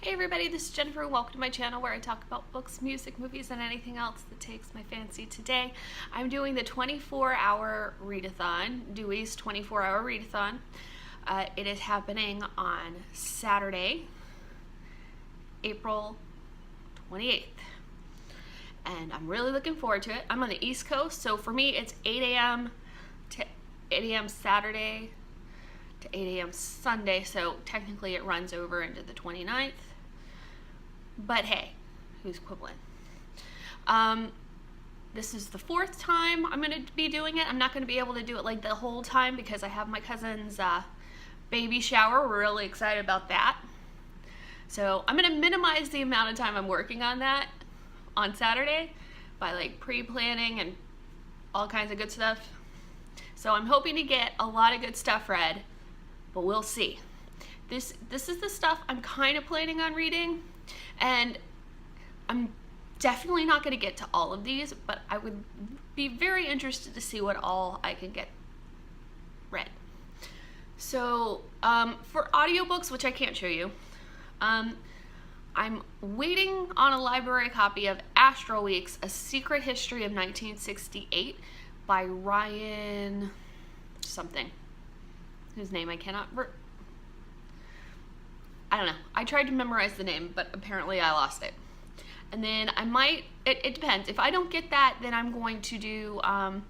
Hey everybody, this is Jennifer. Welcome to my channel where I talk about books, music, movies, and anything else that takes my fancy. Today, I'm doing the 24-hour readathon, Dewey's 24-hour readathon. It is happening on Saturday, April 28th. And I'm really looking forward to it. I'm on the East Coast, so for me it's 8 a.m. to 8 a.m. Saturday to 8 a.m. Sunday, so technically it runs over into the 29th. But hey, who's quibbling? This is the fourth time I'm going to be doing it. I'm not going to be able to do it like the whole time because I have my cousin's baby shower. We're really excited about that. So I'm going to minimize the amount of time I'm working on that on Saturday by like pre-planning and all kinds of good stuff. So I'm hoping to get a lot of good stuff read, but we'll see. This is the stuff I'm kind of planning on reading, and I'm definitely not going to get to all of these, but I would be very interested to see what all I can get read. So for audiobooks, which I can't show you, I'm waiting on a library copy of Astral Weeks, A Secret History of 1968 by Ryan something, whose name I cannot I don't know. I tried to memorize the name, but apparently I lost it. And then I might, it depends. If I don't get that, then I'm going to do Down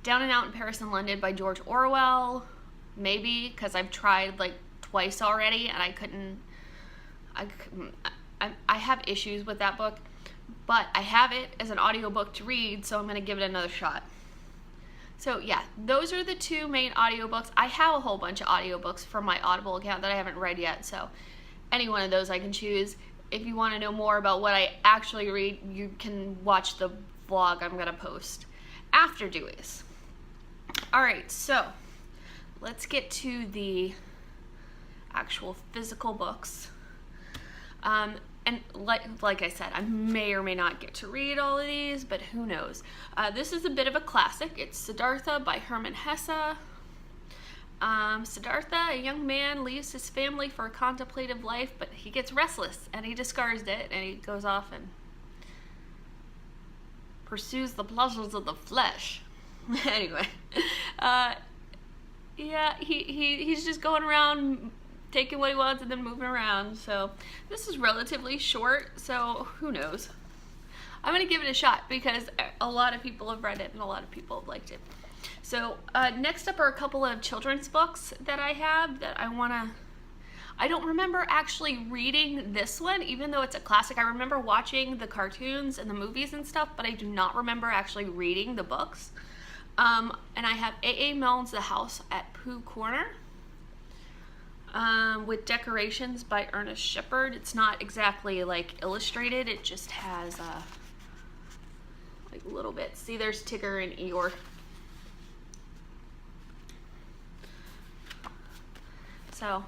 and Out in Paris and London by George Orwell, maybe, because I've tried like twice already and I have issues with that book, but I have it as an audiobook to read, so I'm going to give it another shot. So yeah, those are the two main audiobooks. I have a whole bunch of audiobooks from my Audible account that I haven't read yet, so any one of those I can choose. If you want to know more about what I actually read, you can watch the vlog I'm going to post after Dewey's. Alright, so let's get to the actual physical books. And like I said, I may or may not get to read all of these, but who knows. This is a bit of a classic. It's Siddhartha by Hermann Hesse. Siddhartha, a young man, leaves his family for a contemplative life, but he gets restless and he discards it and he goes off and pursues the pleasures of the flesh. Anyway, yeah, he's just going around taking what he wants and then moving around. So this is relatively short, so who knows. I'm going to give it a shot because a lot of people have read it and a lot of people have liked it. So next up are a couple of children's books that I have that I don't remember actually reading this one, even though it's a classic. I remember watching the cartoons and the movies and stuff, but I do not remember actually reading the books. And I have A.A. Milne's The House at Pooh Corner, with decorations by Ernest Shepard. It's not exactly like illustrated, it just has like little bits. See, there's Tigger and Eeyore. So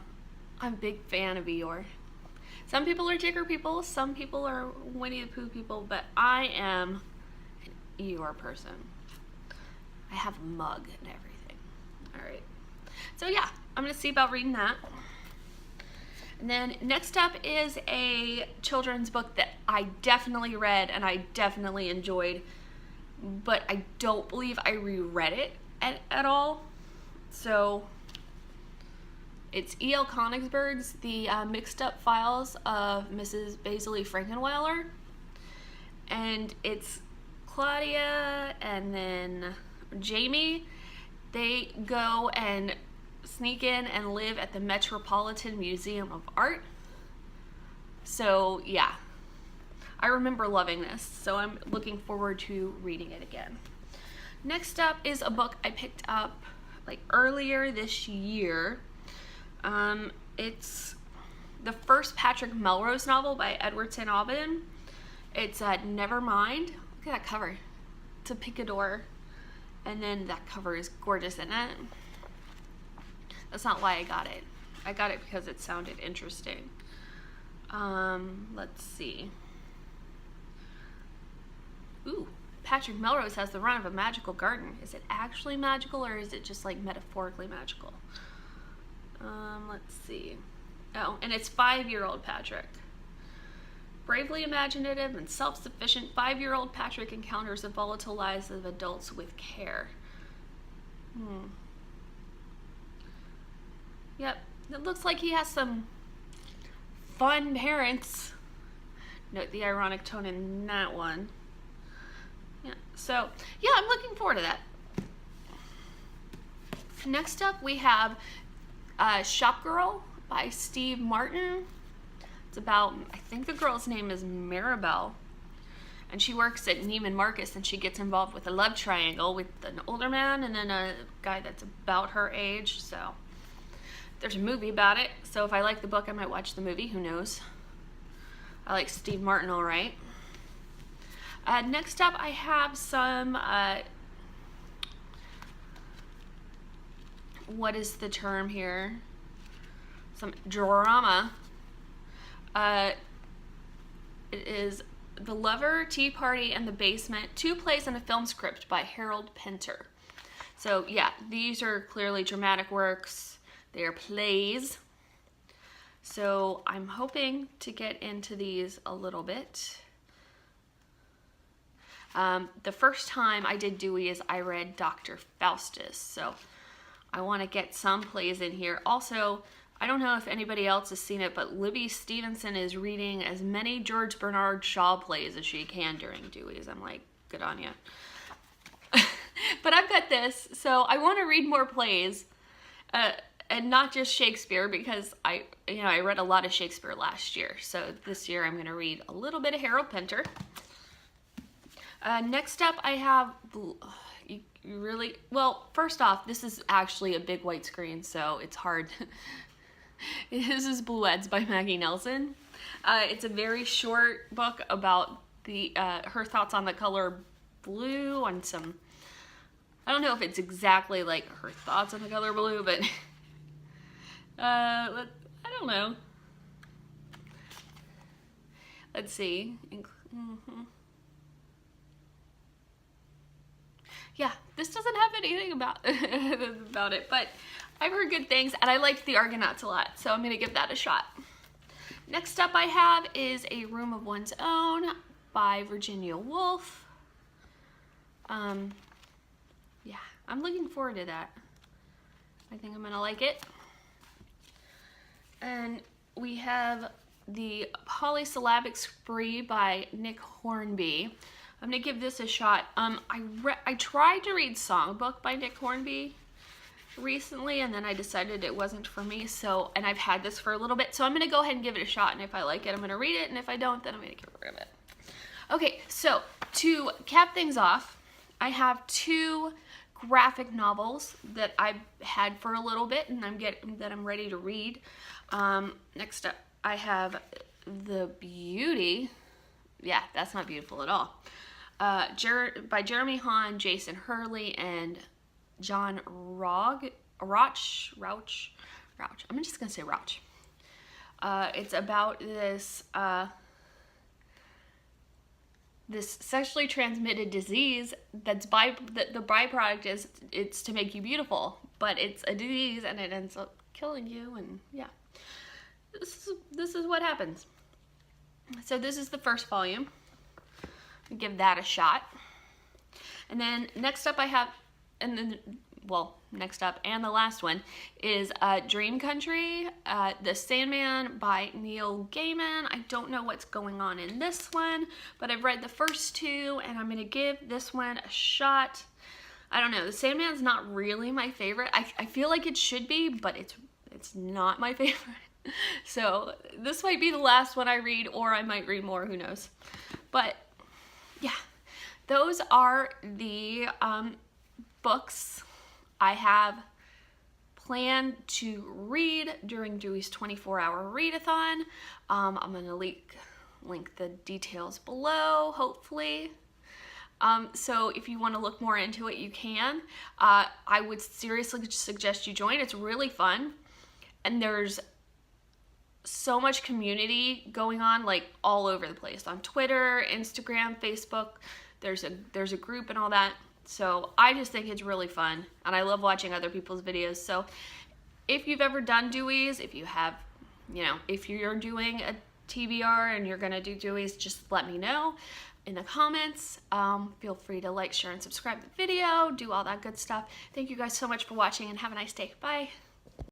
I'm a big fan of Eeyore. Some people are Tigger people, some people are Winnie the Pooh people, but I am an Eeyore person. I have a mug and everything. Alright, so yeah, I'm gonna see about reading that. And then next up is a children's book that I definitely read and I definitely enjoyed, but I don't believe I reread it at all. So it's E.L. Konigsberg's The Mixed Up Files of Mrs. Basiley Frankenweiler. And it's Claudia and then Jamie. They go and sneak in and live at the Metropolitan Museum of Art. So yeah, I remember loving this, so I'm looking forward to reading it again. Next up is a book I picked up like earlier this year. It's the first Patrick Melrose novel by Edward St. Aubyn. It's Nevermind. Look at that cover. It's a picador, and then that cover is gorgeous in it. That's not why I got it. I got it because it sounded interesting. Let's see. Ooh, Patrick Melrose has the run of a magical garden. Is it actually magical or is it just like metaphorically magical? Let's see. Oh, and it's 5-year-old Patrick. Bravely imaginative and self-sufficient 5-year-old Patrick encounters the volatile lives of adults with care. Yep, it looks like he has some fun parents. Note the ironic tone in that one. Yeah, so yeah, I'm looking forward to that. Next up, we have Shop Girl by Steve Martin. It's about, I think the girl's name is Maribel, and she works at Neiman Marcus, and she gets involved with a love triangle with an older man and then a guy that's about her age. So there's a movie about it, so if I like the book, I might watch the movie. Who knows? I like Steve Martin all right. Next up, I have some, what is the term here? Some drama. It is The Lover, Tea Party, and the Basement, 2 plays and a film script by Harold Pinter. So yeah, these are clearly dramatic works. They are plays. So I'm hoping to get into these a little bit. The first time I did Dewey is I read Dr. Faustus. So I want to get some plays in here. Also, I don't know if anybody else has seen it, but Libby Stevenson is reading as many George Bernard Shaw plays as she can during Dewey's. I'm like, good on you. But I've got this, so I want to read more plays, and not just Shakespeare, because I read a lot of Shakespeare last year. So this year I'm going to read a little bit of Harold Pinter. Next up, I have first off, this is actually a big white screen, so it's hard. This is Bluets by Maggie Nelson. It's a very short book about her thoughts on the color blue, on some, I don't know if it's exactly like her thoughts on the color blue, but I don't know. Let's see. Yeah, this doesn't have anything about it, but I've heard good things, and I liked the Argonauts a lot, so I'm going to give that a shot. Next up I have is A Room of One's Own by Virginia Woolf. Yeah, I'm looking forward to that. I think I'm going to like it. And we have The Polysyllabic Spree by Nick Hornby. I'm going to give this a shot. I tried to read Songbook by Nick Hornby recently, and then I decided it wasn't for me, and I've had this for a little bit, so I'm going to go ahead and give it a shot, and if I like it, I'm going to read it, and if I don't, then I'm going to get rid of it. Okay, so to cap things off, I have 2 graphic novels that I've had for a little bit, and I'm ready to read. Next up, I have The Beauty. Yeah, that's not beautiful at all. By Jeremy Hahn, Jason Hurley, and John Rauch. I'm just gonna say Rauch. It's about this this sexually transmitted disease the byproduct is it's to make you beautiful, but it's a disease and it ends up killing you, and yeah, this is what happens. So this is the first volume. Give that a shot. And then next up I have, next up and the last one is Dream Country, The Sandman by Neil Gaiman. I don't know what's going on in this one, but I've read the first 2 and I'm going to give this one a shot. I don't know, The Sandman's not really my favorite. I feel like it should be, but it's not my favorite. So this might be the last one I read, or I might read more, who knows. But yeah, those are the books I have planned to read during Dewey's 24-hour readathon. I'm going to link the details below, hopefully. So if you want to look more into it, you can. I would seriously suggest you join. It's really fun, and there's so much community going on, like all over the place, on Twitter, Instagram, Facebook. There's a group and all that. So I just think it's really fun, and I love watching other people's videos. So if you've ever done Dewey's, if you have, if you're doing a TBR and you're gonna do Dewey's, just let me know in the comments. Feel free to like, share, and subscribe to the video, do all that good stuff. Thank you guys so much for watching and have a nice day. Bye.